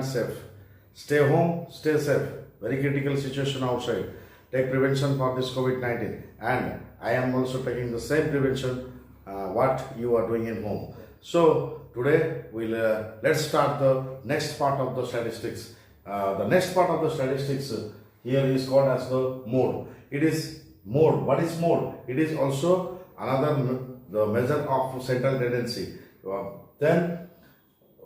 safe. Stay home, stay safe. Very critical situation outside. Take prevention for this COVID-19. And I am also taking the same prevention what you are doing in home. So today let's start the next part of the statistics. The next part of the statistics here is called as the mode. It is mode. What is mode? It is also another the measure of central tendency. Then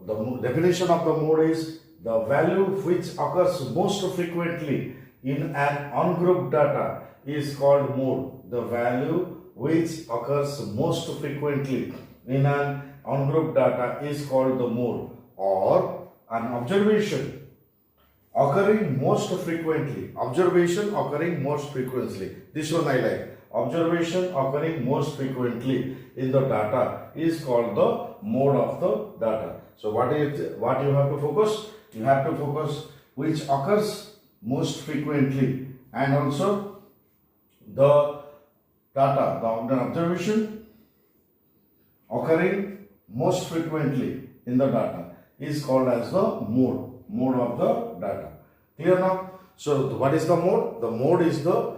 the definition of the mode is the value which occurs most frequently in an ungrouped data is called mode. The value which occurs most frequently in an ungrouped data is called the mode, or an observation occurring most frequently. Observation occurring most frequently. This one I like. Observation occurring most frequently in the data is called the mode of the data. So what you have to focus? You have to focus which occurs most frequently, and also the data, the observation occurring most frequently in the data is called as the mode of the data. Clear now? So what is the mode? The mode is the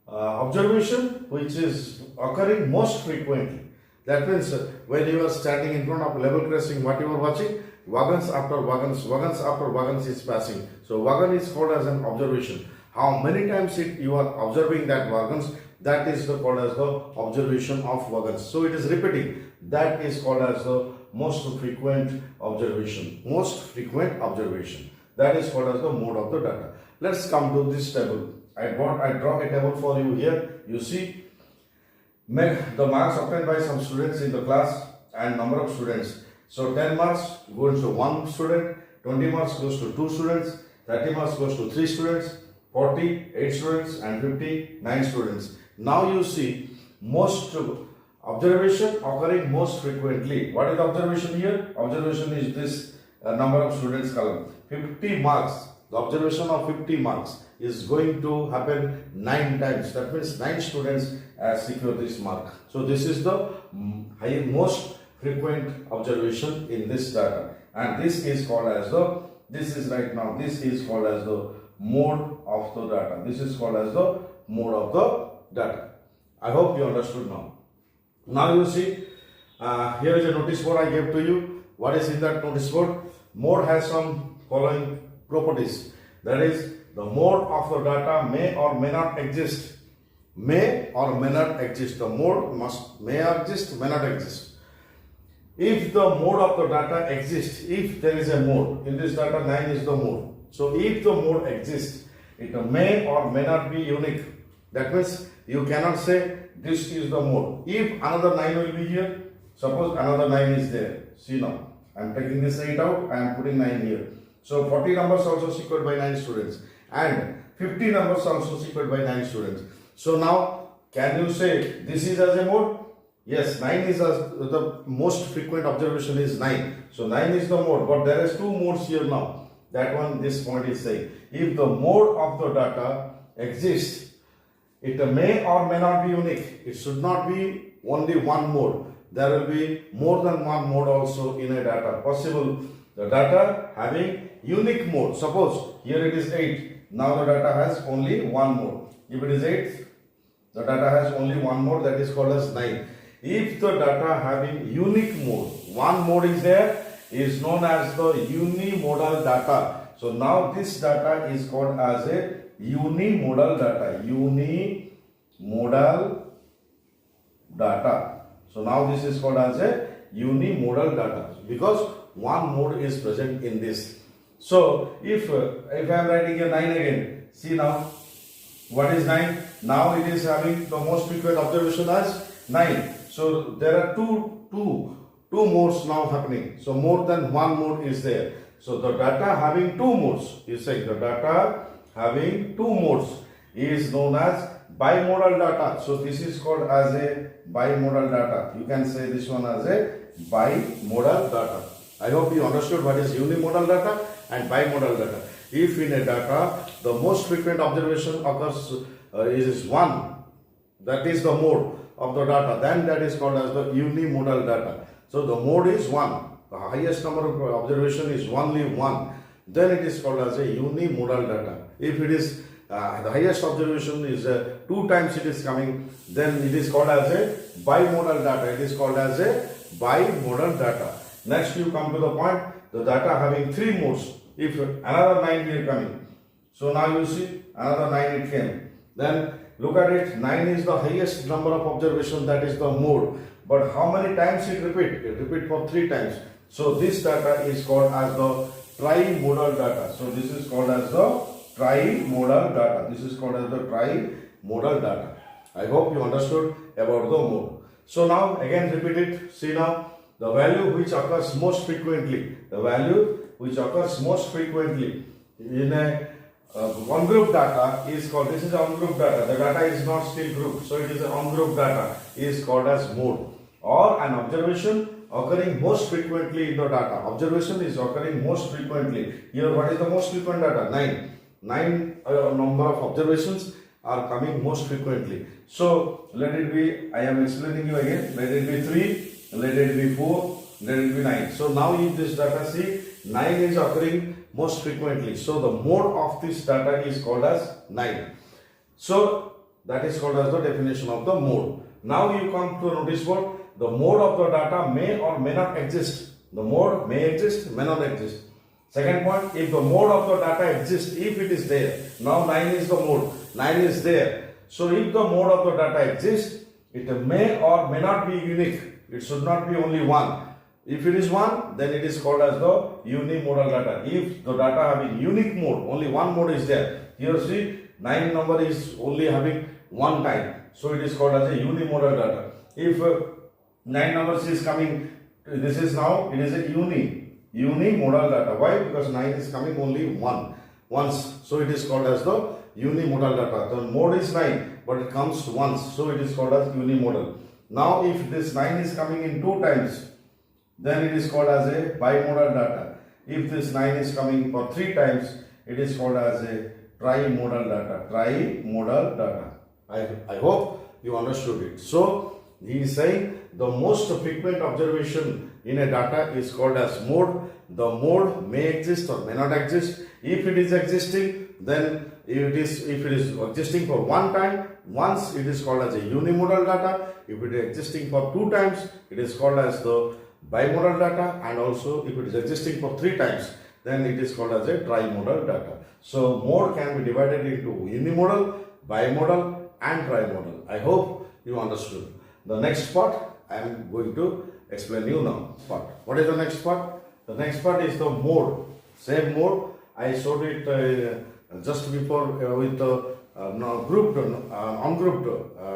observation which is occurring most frequently. That means when you are standing in front of level crossing, what you are watching? Wagons after wagons is passing. So wagon is called as an observation. How many times you are observing that wagons, that is called as the observation of wagons. So it is repeating. That is called as the most frequent observation. Most frequent observation. That is called as the mode of the data. Let's come to this table. I draw a table for you here. You see the marks obtained by some students in the class and number of students. So 10 marks goes to 1 student, 20 marks goes to 2 students, 30 marks goes to 3 students, 40, 8 students, and 50, 9 students. Now you see most observation occurring most frequently. What is observation here? Observation is this number of students column. 50 marks, the observation of 50 marks is going to happen 9 times. That means 9 students secure this mark. So this is the most frequent observation in this data, and this is called as the mode of the data. This is called as the mode of the data. I hope you understood now. Now you see here is a notice board I gave to you. What is in that notice board? Mode has some following properties. That is, the mode of the data may or may not exist. May or may not exist. The mode may exist, may not exist. If the mode of the data exists, if there is a mode, in this data 9 is the mode. So if the mode exists, it may or may not be unique. That means you cannot say this is the mode. If another 9 will be here, suppose another 9 is there. See now, I am taking this 8 out, I am putting 9 here. So 40 numbers also secured by 9 students, and 50 numbers also secured by 9 students. So now, can you say this is as a mode? Yes, 9 is the most frequent observation is 9. So 9 is the mode, but there is 2 modes here now. That one, this point is saying, if the mode of the data exists, it may or may not be unique. It should not be only one mode. There will be more than one mode also in a data. Possible the data having unique mode. Suppose here it is 8. Now the data has only one mode. If it is 8, the data has only one mode, that is called as 9. If the data having unique mode, one mode is there, is known as the unimodal data. So now this data is called as a unimodal data. Unimodal data. So now this is called as a unimodal data because one mode is present in this. So if I am writing a 9 again, see now what is 9? Now it is having the most frequent observation as 9. So there are two modes now happening. So more than one mode is there. So the data having 2 modes, you say the data having 2 modes is known as bimodal data. So this is called as a bimodal data. You can say this one as a bimodal data. I hope you understood what is unimodal data and bimodal data. If in a data the most frequent observation occurs is 1, that is the mode of the data, then that is called as the unimodal data. So the mode is 1. The highest number of observation is only 1. then it is called as a unimodal data. If it is the highest observation is 2 times it is coming, then it is called as a bimodal data. It is called as a bimodal data. Next you come to the point, the data having 3 modes. If another 9 here coming, so now you see another 9 it came. Then look at it, 9 is the highest number of observation, that is the mode. But how many times it repeat? It repeat for 3 times. So this data is called as the trimodal data. So this is called as the trimodal data. This is called as the trimodal data. I hope you understood about the mode. So now again repeat it. See now, the value which occurs most frequently. The value which occurs most frequently in a on-group data is called, this is on-group data. The data is not still group. So it is an on-group data is called as mode. Or an observation occurring most frequently in the data. Observation is occurring most frequently. Here what is the most frequent data? 9. 9 number of observations are coming most frequently. So let it be, I am explaining you again, let it be 3, let it be 4, let it be 9. So now in this data, see, 9 is occurring most frequently. So the mode of this data is called as 9. So that is called as the definition of the mode. Now you come to notice what? The mode of the data may or may not exist. The mode may exist, may not exist. Second point, if the mode of the data exists, if it is there, now 9 is the mode, 9 is there. So if the mode of the data exists, it may or may not be unique. It should not be only one. If it is one, then it is called as the unimodal data. If the data having unique mode, only one mode is there. Here see, 9 number is only having one time. So it is called as a unimodal data. If 9 numbers is coming, this is now, it is a unimodal data. Why? Because 9 is coming only once. So it is called as the unimodal data. The mode is 9, but it comes once. So it is called as unimodal. Now if this 9 is coming in 2 times, then it is called as a bimodal data. If this 9 is coming for 3 times, it is called as a trimodal data. Trimodal data. I hope you understood it. So he is saying the most frequent observation in a data is called as mode. The mode may exist or may not exist. If it is existing, then if it is existing for one time, once, it is called as a unimodal data. If it is existing for 2 times, it is called as the bimodal data, and also if it is existing for 3 times, then it is called as a trimodal data. So mode can be divided into unimodal, bimodal and trimodal. I hope you understood. The next part I am going to explain you now. What is the next part? The next part is the mode. Same mode I showed it just before with the ungrouped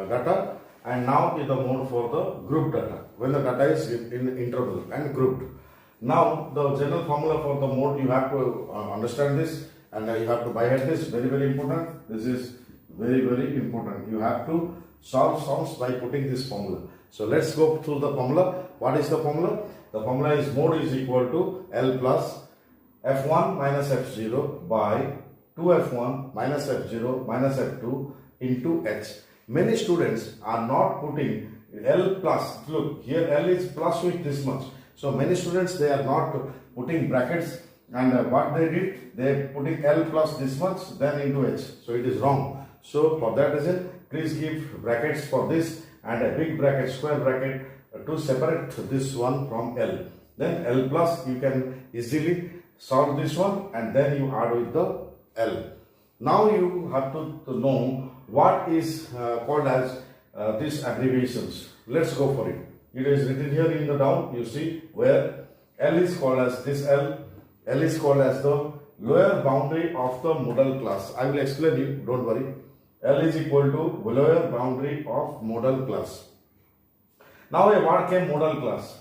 data, and now is the mode for the group data when the data is in interval and grouped. Now the general formula for the mode, you have to understand this, and you have to buy at this. Very important. This is very important. You have to solve sums by putting this formula. So let's go through the formula. What is the formula? The formula is mode is equal to L plus F1 minus F0 by 2F1 minus F0 minus F2 into H. Many students are not putting L plus. Look, here L is plus with this much. So many students, they are not putting brackets, and what they did, they putting L plus this much then into H. So it is wrong. So for that reason, please give brackets for this and a big bracket, square bracket, to separate this one from L. Then L plus, you can easily solve this one, and then you add with the L. Now you have to know what is called as these abbreviations. Let's go for it. It is written here in the down, you see, where L is called as this L. L is called as the lower boundary of the modal class. I will explain you, don't worry. L is equal to lower boundary of modal class. Now a word came modal class.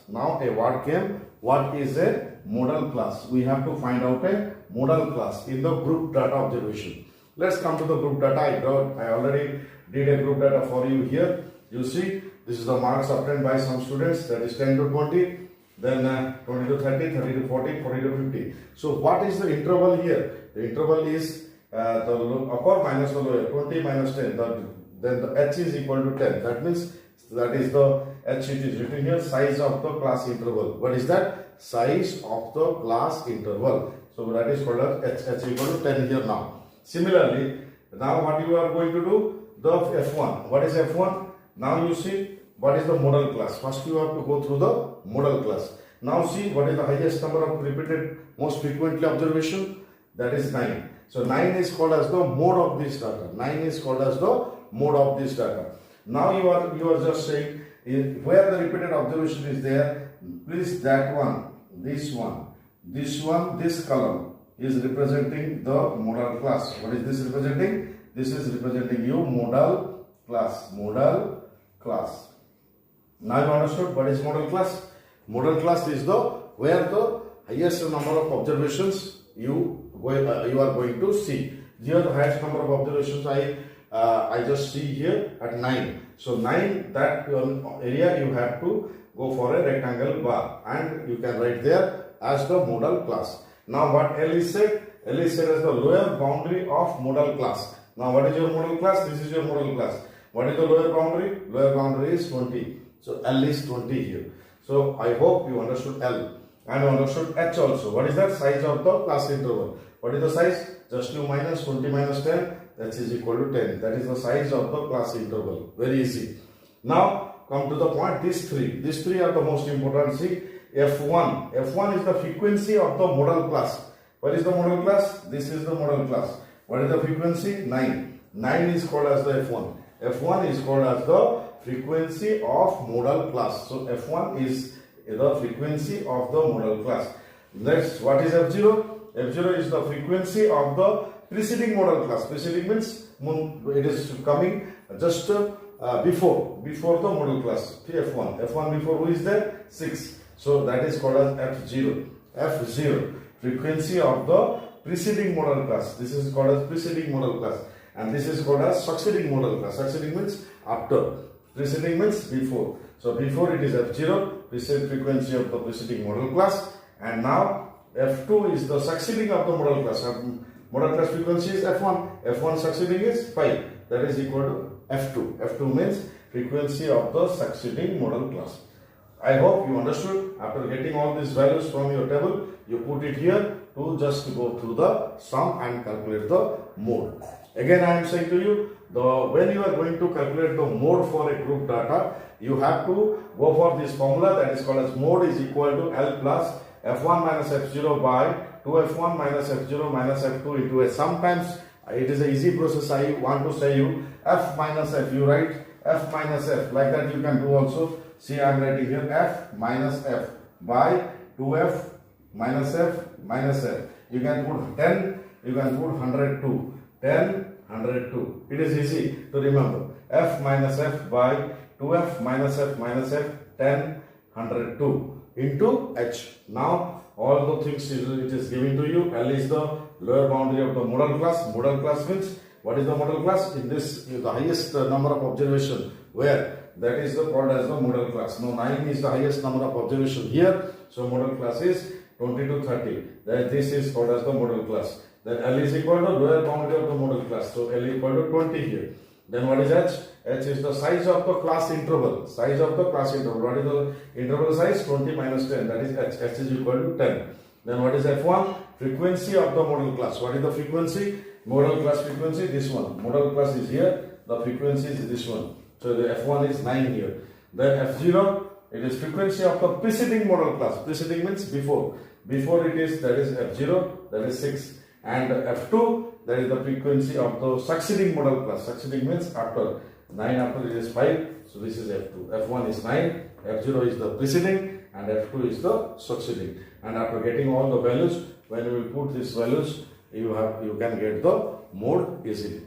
What is a modal class? We have to find out a modal class in the group data observation. Let's come to the group data. I already did a group data for you here. You see, this is the marks obtained by some students, that is 10 to 20, then 20 to 30, 30 to 40, 40 to 50. So what is the interval here? The interval is the upper minus the lower, 20 minus 10, then the H is equal to 10. That means that is the H, it is written here, size of the class interval. What is that? Size of the class interval. So that is called as h equal to 10 here now. Similarly, now what you are going to do, the F1. What is F1? Now you see what is the modal class. First you have to go through the modal class. Now see what is the highest number of repeated most frequently observation. That is 9. So 9 is called as the mode of this data. 9 is called as the mode of this data. Now you are just saying where the repeated observation is there, please that one, this column is representing the modal class. What is this representing? This is representing you modal class. Modal class. Now you understood what is modal class? Modal class is the where the highest number of observations you are going to see. Here the highest number of observations I just see here at 9. So 9, that area you have to go for a rectangle bar, and you can write there as the modal class. Now what L is said? L is said as the lower boundary of modal class. Now what is your modal class? This is your modal class. What is the lower boundary? Lower boundary is 20. So L is 20 here. So I hope you understood L and you understood H also. What is that? Size of the class interval. What is the size? Just you minus 20 minus 10, that is equal to 10. That is the size of the class interval. Very easy. Now come to the point, these three are the most important. See, F1 is the frequency of the modal class. What is the modal class? This is the modal class. What is the frequency? 9 is called as the F1. F1 is called as the frequency of modal class. So F1 is the frequency of the modal class. Next, what is F0? F0 is the frequency of the preceding modal class. Preceding means it is coming just before the modal class. F1 before who is there? 6. So that is called as F0 frequency of the preceding modal class. This is called as preceding modal class, and this is called as succeeding modal class. Succeeding means after, preceding means before. So before it is F0, frequency of the preceding modal class, and now F2 is the succeeding of the modal class. Modal class frequency is F1 succeeding is 5. That is equal to F2. F2 means frequency of the succeeding modal class. I hope you understood. After getting all these values from your table, you put it here to just go through the sum and calculate the mode. Again, I am saying to you, when you are going to calculate the mode for a group data, you have to go for this formula that is called as mode is equal to L plus F1 minus F0 by 2F1 minus F0 minus F2 into a. Sometimes it is an easy process. I want to say you F minus F. You write F minus F. Like that you can do also. See, I am writing here F minus F by 2F minus F minus F. You can put 10, you can put 102. 10, 102. It is easy to remember. F minus F by 2F minus F minus F 10, 102 into H. Now all the things it is giving to you. L is the lower boundary of the modal class. Modal class means what is the modal class? In this the highest number of observation, where that is called as the modal class. Now 9 is the highest number of observation here. So modal class is 20 to 30. That this is called as the modal class. Then L is equal to lower boundary of the modal class. So L equal to 20 here. Then what is H? H is the size of the class interval. Size of the class interval. What is the interval size? 20 minus 10. That is H. H is equal to 10. Then what is F1? Frequency of the modal class. What is the frequency? Modal class frequency, this one. Modal class is here. The frequency is this one. So the F1 is 9 here. Then F0, it is frequency of the preceding modal class. Preceding means before. Before it is, that is F0, that is 6. And F2, that is the frequency of the succeeding modal class. Succeeding means after. 9 after it is 5. So this is F2. F1 is 9. F0 is the preceding. And F2 is the succeeding. And after getting all the values, when you will put these values, you can get the mode easily.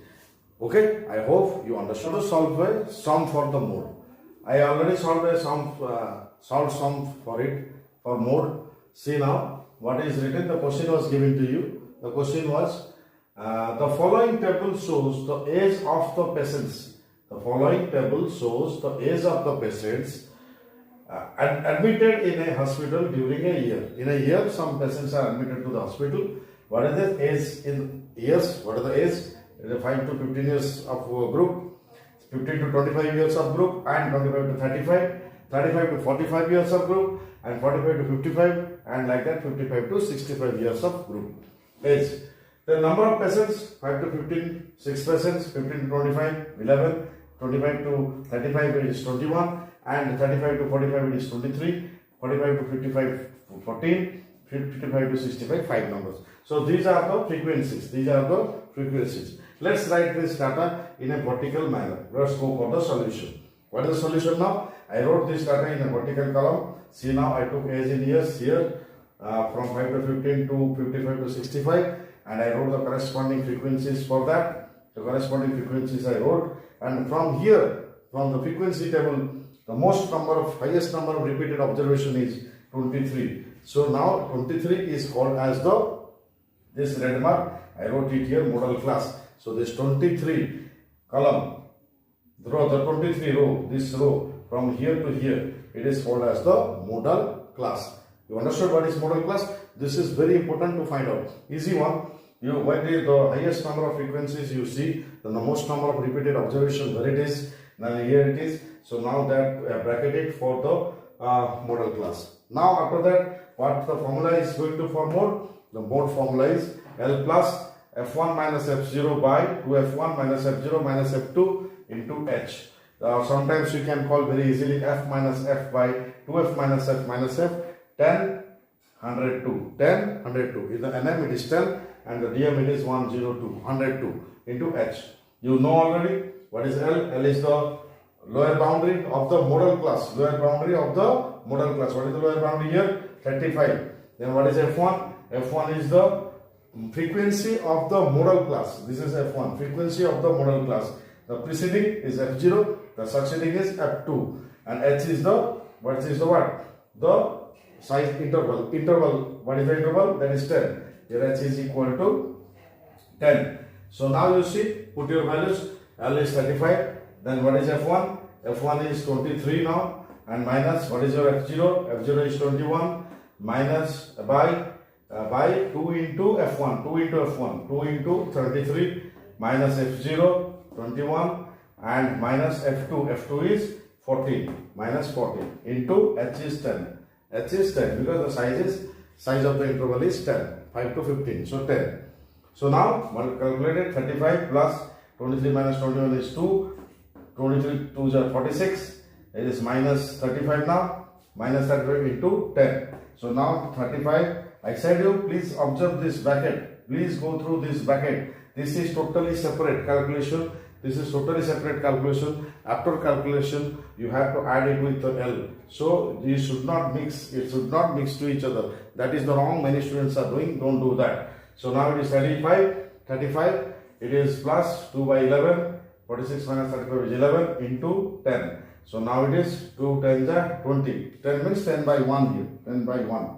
Okay, I hope you understood. To solve a sum for the mode. I already solved a sum, for it for mode. See now what is written. The question was given to you. The question was the following table shows the age of the patients. The following table shows the age of the patients admitted in a hospital during a year. In a year, some patients are admitted to the hospital. What is the age in years? What is the age? It is 5 to 15 years of group, 15 to 25 years of group, and 25 to 35, 35 to 45 years of group, and 45 to 55, and like that 55 to 65 years of group age. The number of patients 5 to 15, 6 patients, 15 to 25, 11, 25 to 35 it is 21, and 35 to 45 it is 23, 45 to 55 14, 55 to 65 5 numbers. So these are the frequencies. Let's write this data in a vertical manner. Let's go for the solution. What is the solution now? I wrote this data in a vertical column. See now I took age in years here from 5 to 15 to 55 to 65, and I wrote the corresponding frequencies for that. The corresponding frequencies I wrote, and from here, from the frequency table, the highest number of repeated observation is 23. So now 23 is called as this red mark. I wrote it here, modal class. So this 23 column, the 23 row, this row from here to here, it is called as the modal class. You understood what is modal class? This is very important to find out. Easy one. When the highest number of frequencies you see, then the most number of repeated observations, where it is, then here it is. So now that bracketed for the modal class. Now after that, what the formula is going to form mode? The mode formula is L plus F1 minus F0 by 2F1 minus F0 minus F2 into H. Sometimes you can call very easily F minus F by 2F minus F minus F, 10, 102. 10, 102. In the NM it is 10 and the DM it is 102, 102 into H. You know already what is L? L is the lower boundary of the modal class. Lower boundary of the modal class. What is the lower boundary here? 35. Then what is F1? F1 is the frequency of the modal class. This is F1, frequency of the modal class. The preceding is F0, the succeeding is F2, and H is the the size interval. What is the interval? That is 10. Here H is equal to 10. So now you see, put your values. L is 35. Then what is F1? F1 is 23 now, and minus what is your F0? F0 is 21 minus by 2 into F1, 2 into F1, 2 into 33 minus F0, 21, and minus F2, F2 is 14, minus 14 into H is 10. H is 10 because the size of the interval is 10, 5 to 15, so 10. So now calculated 35 plus 23 minus 21 is 2, 23 2 is 46, it is minus 35 now, minus 35 into 10. So now 35. I said you please observe this bracket. Please go through this bracket. This is totally separate calculation. After calculation, you have to add it with the L. So these should not mix. It should not mix to each other. That is the wrong many students are doing. Don't do that. So now it is 35. It is plus 2 by 11. 46 minus 35 is 11 into 10. So now it is 2 10 are 20. 10 means 10 by 1 here. 10 by 1.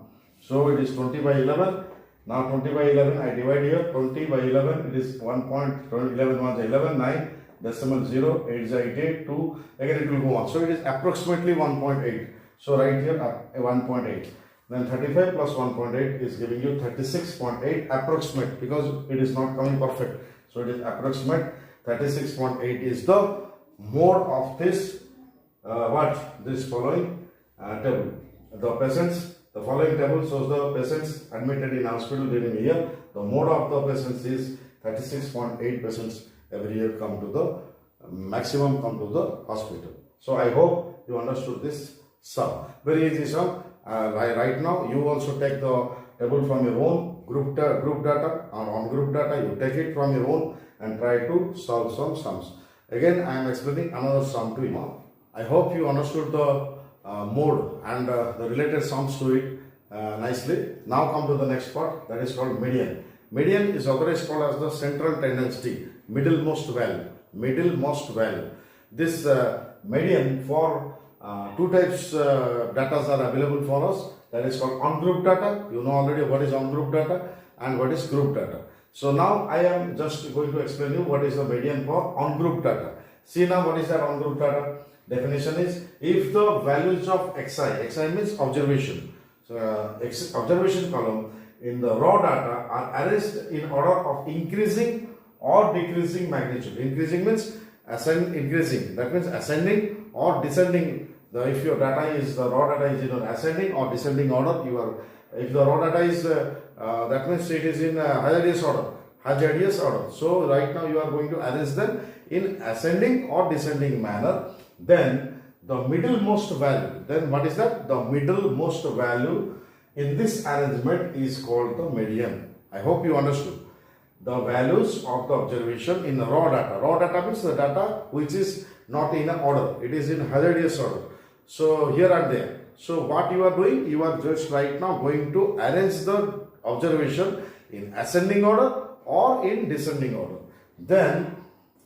So it is 20 by 11. Now 20 by 11 I divide here. 20 by 11 it is 1.11 1 11 9 decimal 0 8 is 8 2 again it will go on. So it is approximately 1.8. So right here 1.8. Then 35 plus 1.8 is giving you 36.8 approximate because it is not coming perfect. So it is approximate. 36.8 is the mode of this this following table. The following table shows the patients admitted in hospital during a year. The mode of the patients is 36.8 patients every year come to the maximum come to the hospital. So I hope you understood this sum. Very easy sum. Right now you also take the table from your own group data or on group data. You take it from your own and try to solve some sums. Again I am explaining another sum to you. I hope you understood the mode and the related sums to it nicely. Now come to the next part, that is called median. Median is otherwise called as the central tendency, middlemost value. This median for two types data are available for us. That is called on-group data. You know already what is on-group data and what is group data. So now I am just going to explain you what is the median for on-group data. See now what is that on-group data? Definition is if the values of xi means observation. So observation column in the raw data are arranged in order of increasing or decreasing magnitude. Increasing means increasing. That means ascending or descending. If your data is the raw data is in an ascending or descending order, you are If the raw data is, that means it is in hazardous order. Hazardous order. So right now you are going to arrange them in ascending or descending manner. Then the middlemost value. Then what is that? The middlemost value in this arrangement is called the median. I hope you understood. The values of the observation in raw data. Raw data means the data which is not in an order. It is in hazardous order. So here and there. So what you are doing? You are just right now going to arrange the observation in ascending order or in descending order. Then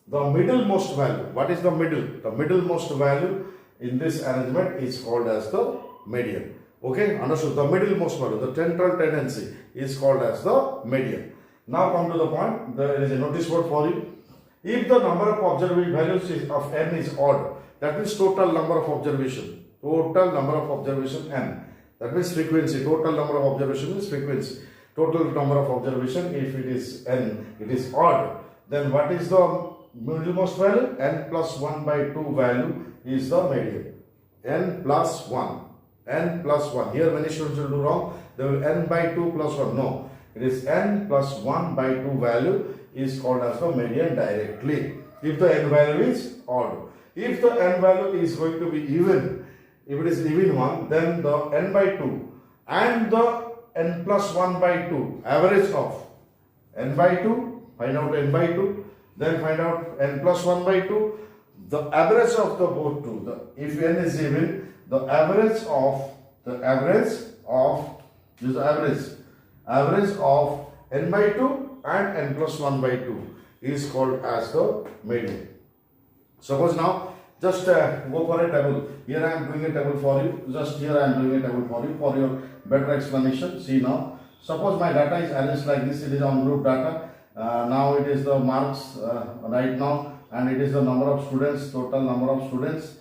the middlemost value. What is the middle? The middlemost value in this arrangement is called as the median. Okay, understood? The middlemost value, the central tendency is called as the median. Now come to the point. There is a notice board for you. If the number of observed values of n is odd, that means total number of observation. Total number of observation n. That means frequency. Total number of observation is frequency. Total number of observation, if it is n, it is odd. Then what is the middlemost value? N plus 1 by 2 value is the median. N plus 1. N plus 1. Here many students will do wrong. They will n by 2 plus 1. No. It is n plus 1 by 2 value is called as the median directly. If the n value is odd. If the n value is going to be even, if it is even one, then the n by 2 and the n plus 1 by 2 average of n by 2, find out n by 2, then find out n plus 1 by 2, the average of the both two. If n is even, the average of n by 2 and n plus 1 by 2 is called as the median. Suppose now just go for a table. Here I am doing a table for you. Just here I am doing a table for you for your better explanation. See now. Suppose my data is arranged like this. It is on group data. Now it is the marks right now, and it is the number of students, total number of students.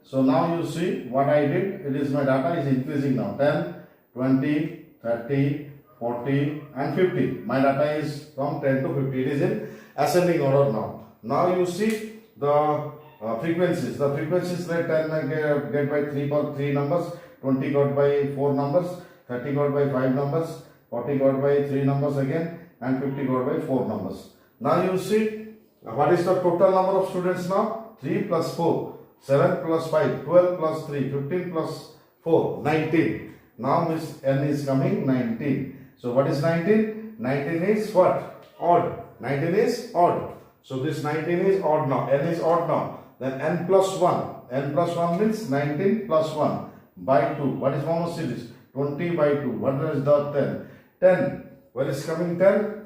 So now you see what I did. It is my data is increasing now. 10, 20, 30, 40 and 50. My data is from 10 to 50. It is in ascending order now. Now you see the frequencies. The frequencies like 10 get by 3 numbers, 20 got by 4 numbers, 30 got by 5 numbers, 40 got by 3 numbers again, and 50 got by 4 numbers. Now you see what is the total number of students now? 3 plus 4, 7 plus 5, 12 plus 3, 15 plus 4, 19. Now this n is coming 19. So what is 19? 19 is what? Odd. 19 is odd. So this 19 is odd now. N is odd now. Then n plus 1. N plus 1 means 19 plus 1 by 2. What is mono series? 20 by 2. What is the 10? 10. Where is coming 10?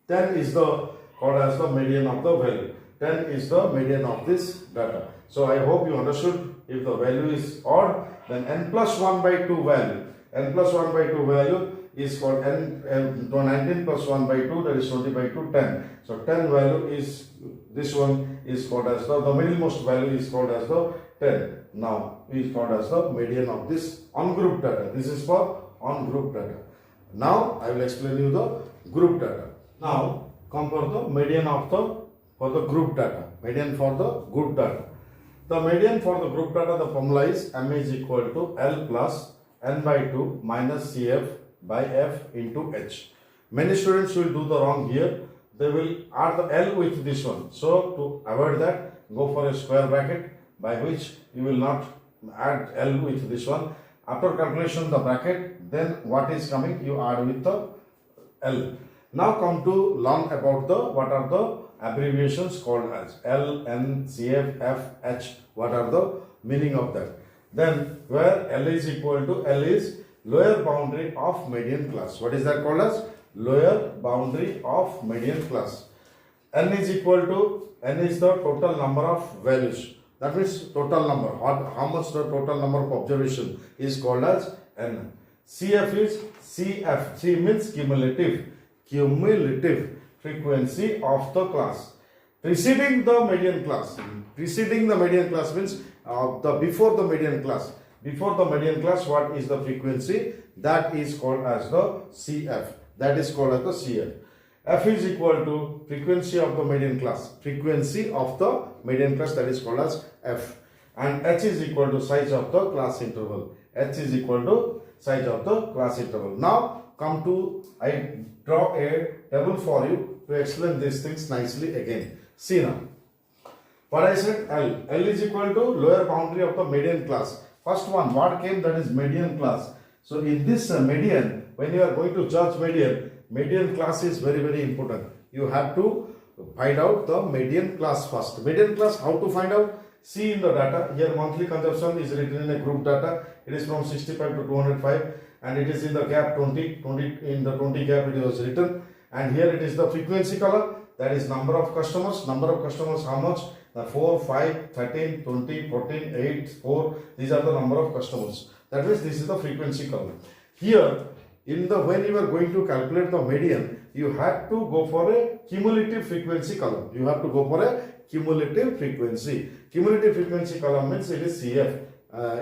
10 is the called as the median of the value. 10 is the median of this data. So I hope you understood. If the value is odd, then n plus 1 by 2 value. N plus 1 by 2 value is called n 19 plus 1 by 2, that is 20 by 2, 10. So 10 value is, this one is called as the middlemost value is called as the 10. Now is called as the median of this on group data. This is for on group data. Now I will explain you the group data. Now come for the median of the group data. Median for the group data. The median for the group data, the formula is m is equal to L plus n by 2 minus CF by F into H. Many students will do the wrong here. They will add the L with this one. So to avoid that, go for a square bracket, by which you will not add L with this one. After calculation the bracket, then what is coming you add with the L. Now come to learn about the what are the abbreviations called as L, N, CF, F, H. What are the meaning of that? Then where L is equal to L is lower boundary of median class. What is that called as? Lower boundary of median class. N is equal to, N is the total number of values. That means total number. How much the total number of observation is called as N. CF is CF. C means cumulative. Cumulative frequency of the class. Preceding the median class. Preceding the median class means before the median class. Before the median class, what is the frequency? That is called as the CF. That is called as the CF. F is equal to frequency of the median class. Frequency of the median class, that is called as F. And H is equal to size of the class interval. H is equal to size of the class interval. Now come to, I draw a table for you to explain these things nicely again. See now. What I said, L. L is equal to lower boundary of the median class. First one, what came, that is median class. So in this median, when you are going to judge median class is very, very important. You have to find out the median class first. Median class, how to find out? See in the data, here monthly consumption is written in a group data. It is from 65 to 205 and it is in the gap 20 in the 20 gap it was written. And here it is the frequency column, that is number of customers how much? 4, 5, 13, 20, 14, 8, 4, these are the number of customers. That means this is the frequency column. Here, when you are going to calculate the median, you have to go for a cumulative frequency column. You have to go for a cumulative frequency. Cumulative frequency column means it is CF.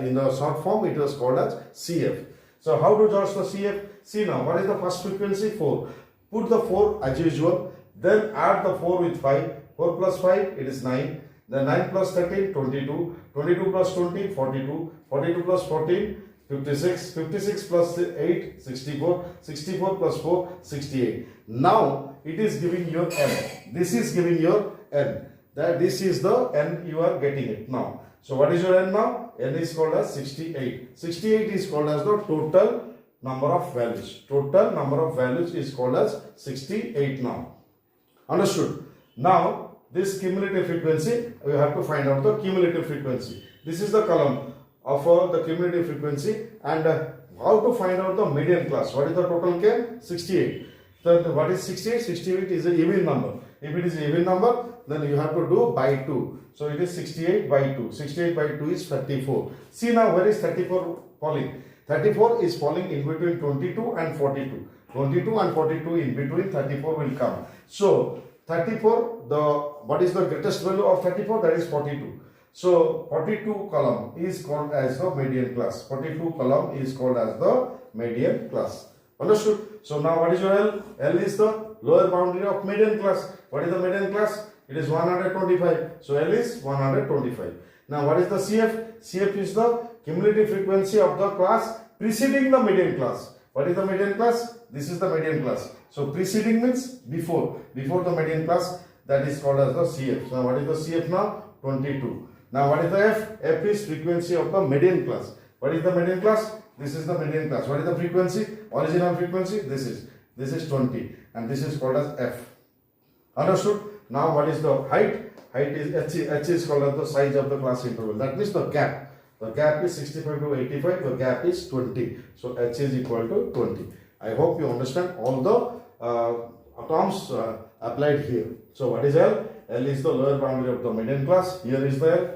In the short form, it was called as CF. So how to judge the CF? See now, what is the first frequency? 4. Put the 4 as usual. Then add the 4 with 5. 4 plus 5, it is 9. Then 9 plus 13, 22. 22 plus 20, 42. 42 plus 14, 56. 56 plus 8, 64. 64 plus 4, 68. Now, it is giving your n. This is giving your n. This is the n you are getting it now. So, what is your n now? N is called as 68. 68 is called as the total number of values. Total number of values is called as 68 now. Understood? Now, this cumulative frequency, we have to find out the cumulative frequency. This is the column of the cumulative frequency, and how to find out the median class. What is the total came? 68. So what is 68? 68 is an even number. If it is an even number, then you have to do by 2. So it is 68 by 2. 68 by 2 is 34. See now, where is 34 falling? 34 is falling in between 22 and 42. 22 and 42 in between 34 will come. So 34, what is the greatest value of 34? That is 42. So 42 column is called as the median class. 42 column is called as the median class. Understood? So now what is your L? L is the lower boundary of median class. What is the median class? It is 125. So L is 125. Now what is the CF? CF is the cumulative frequency of the class preceding the median class. What is the median class? This is the median class. So preceding means before the median class, that is called as the CF. Now what is the CF now? 22. Now what is the F? F is frequency of the median class. What is the median class? This is the median class. What is the frequency? Original frequency? This is 20 and this is called as F. Understood? Now what is the height? Height is H. H is called as the size of the class interval. That means the gap. The gap is 65 to 85. The gap is 20. So H is equal to 20. I hope you understand all the terms applied here. So what is L? L is the lower boundary of the median class. Here is the L.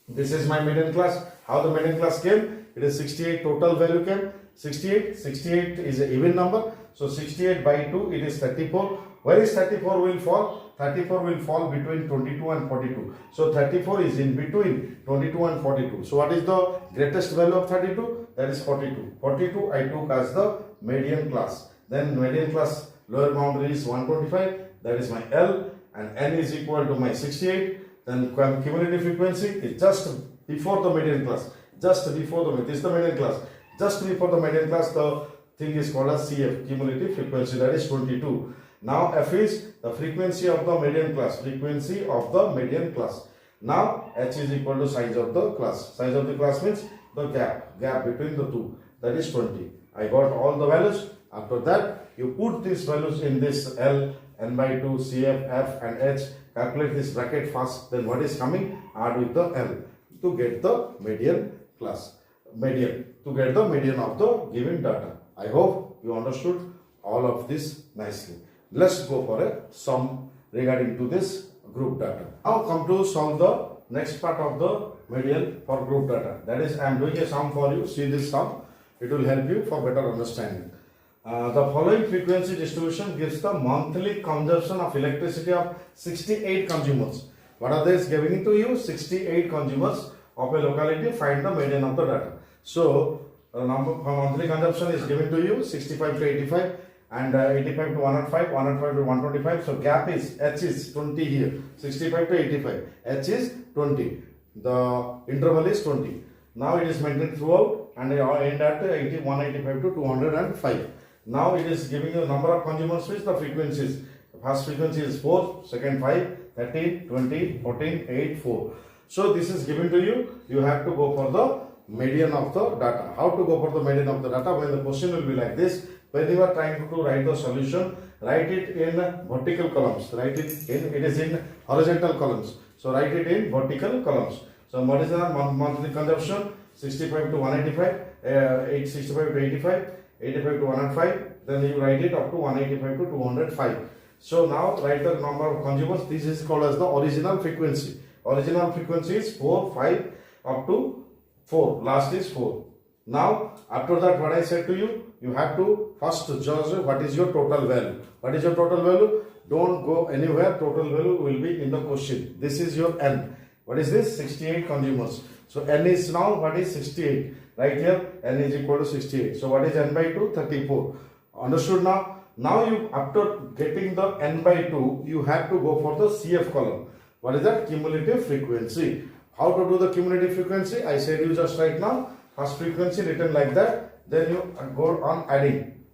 This is my median class. How the median class came? It is 68 total value came. 68. 68 is an even number. So 68 by 2 it is 34. Where is 34 will fall? 34 will fall between 22 and 42. So 34 is in between 22 and 42. So what is the greatest value of 32? That is 42. 42 I took as the median class. Then median class lower boundary is 125. That is my L, and N is equal to my 68. Then cumulative frequency is just before the median class. Just before the, this is the median class. Just before the median class, the thing is called as CF, cumulative frequency, that is 22. Now F is the frequency of the median class. Frequency of the median class. Now H is equal to size of the class. Size of the class means the gap between the two. That is 20. I got all the values. After that, you put these values in this L, N by 2, CF, F and H. Calculate this bracket first. Then what is coming? Add with the L to get the median class. To get the median of the given data. I hope you understood all of this nicely. Let's go for a sum regarding to this group data. Now come to solve the next part of the median for group data. That is, I am doing a sum for you. See this sum. It will help you for better understanding. The following frequency distribution gives the monthly consumption of electricity of 68 consumers. What are they giving to you? 68 consumers of a locality. Find the median of the data. So, monthly consumption is given to you 65 to 85 and 85 to 105, 105 to 125. So, gap is H is 20 here. 65 to 85. H is 20. The interval is 20. Now, it is maintained throughout. and end at 185 to 205. Now it is giving you number of consumers with the frequencies. First frequency is 4, second 5, 13, 20, 14, 8, 4. So this is given to you. You have to go for the median of the data. How to go for the median of the data? When the question will be like this, when you are trying to write the solution, write it in vertical columns. Write it is in horizontal columns. So write it in vertical columns. So what is the monthly consumption? 65 to 185, 65 to 85, 85 to 105. Then you write it up to 185 to 205. So now write the number of consumers. This is called as the original frequency. Original frequency is 4, 5 up to 4. Last is 4. Now after that, what I said to you, you have to first judge what is your total value. What is your total value? Don't go anywhere. Total value will be in the question. This is your n. What is this? 68 consumers. So n is now what is 68. Right here n is equal to 68. So what is n by 2? 34. Understood now? Now you, after getting the n by 2, you have to go for the CF column. What is that? Cumulative frequency. How to do the cumulative frequency? I said you just right now. First frequency written like that. Then you go on adding.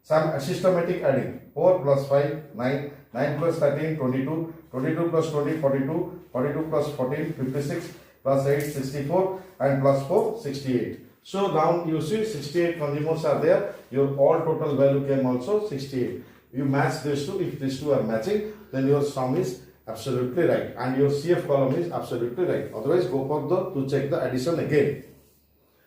Some systematic adding. 4 plus 5, 9. 9 plus 13, 22. 22 plus 20, 42. 42 plus 14, 56. Plus 8, 64. And plus 4, 68. So now you see 68 consumers are there. Your all total value came also 68. You match these two. If these two are matching, then your sum is absolutely right. And your CF column is absolutely right. Otherwise, go for the to check the addition again.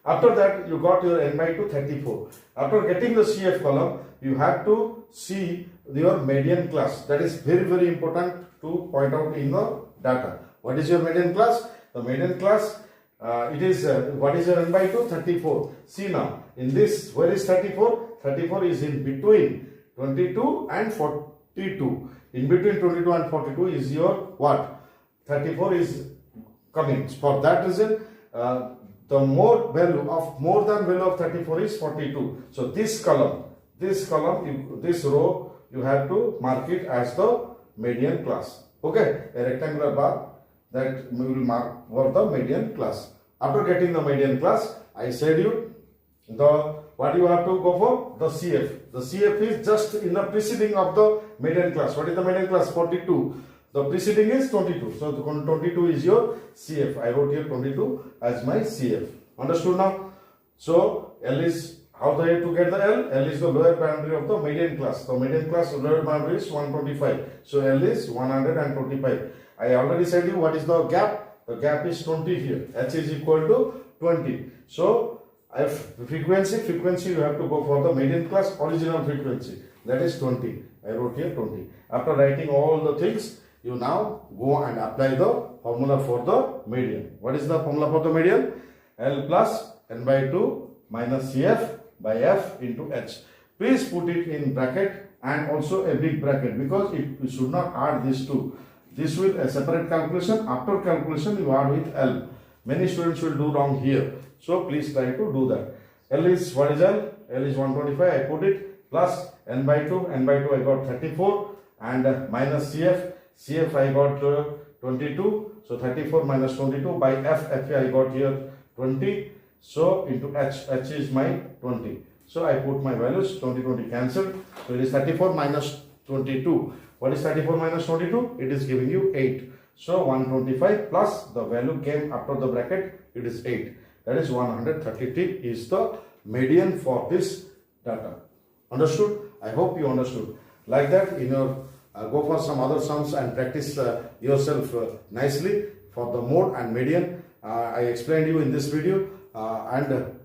After that, you got your n by 2, 34. After getting the CF column, you have to see your median class. That is very, very important to point out in the data. What is your median class? The median class, it is, what is your n by 2? 34. See now, in this, where is 34? 34 is in between 22 and 42. In between 22 and 42 is your what? 34 is coming. For that reason, the more value of more than value of 34 is 42. So this column, this row, you have to mark it as the median class. Okay, a rectangular bar that we will mark for the median class. After getting the median class, I said you what you have to go for? The CF. The CF is just in the preceding of the median class. What is the median class? 42. The preceding is 22. So the 22 is your CF. I wrote here 22 as my CF. Understood now? So L is, how do I to get the L? L is the lower boundary of the median class. The median class lower boundary is 125. So L is 125. I already said you what is the gap. The gap is 20 here. H is equal to 20. So if frequency you have to go for the median class original frequency. That is 20. I wrote here 20. After writing all the things, you now go and apply the formula for the median. What is the formula for the median? L plus n by 2 minus CF by F into H. Please put it in bracket and also a big bracket, because you should not add these two. This will a separate calculation. After calculation, you add with L. Many students will do wrong here. So please try to do that. L is, what is L? L is 125. I put it plus n by 2. N by 2 I got 34 and minus CF. CF I got 22. So 34 minus 22 by F. F I got here 20. So into H. H is my 20. So I put my values. 20 cancelled. So it is 34 minus 22. What is 34 minus 22? It is giving you 8. So 125 plus the value came after the bracket. It is 8. That is 133 is the median for this data. Understood? I hope you understood. Like that, in your go for some other sums and practice yourself nicely for the mode and median. I explained you in this video, and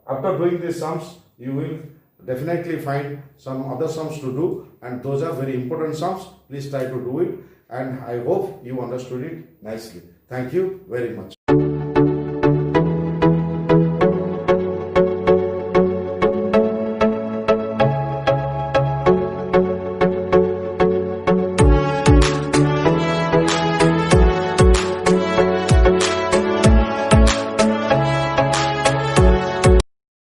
after doing these sums, you will definitely find some other sums to do, and those are very important sums. Please try to do it, and I hope you understood it nicely. Thank you very much.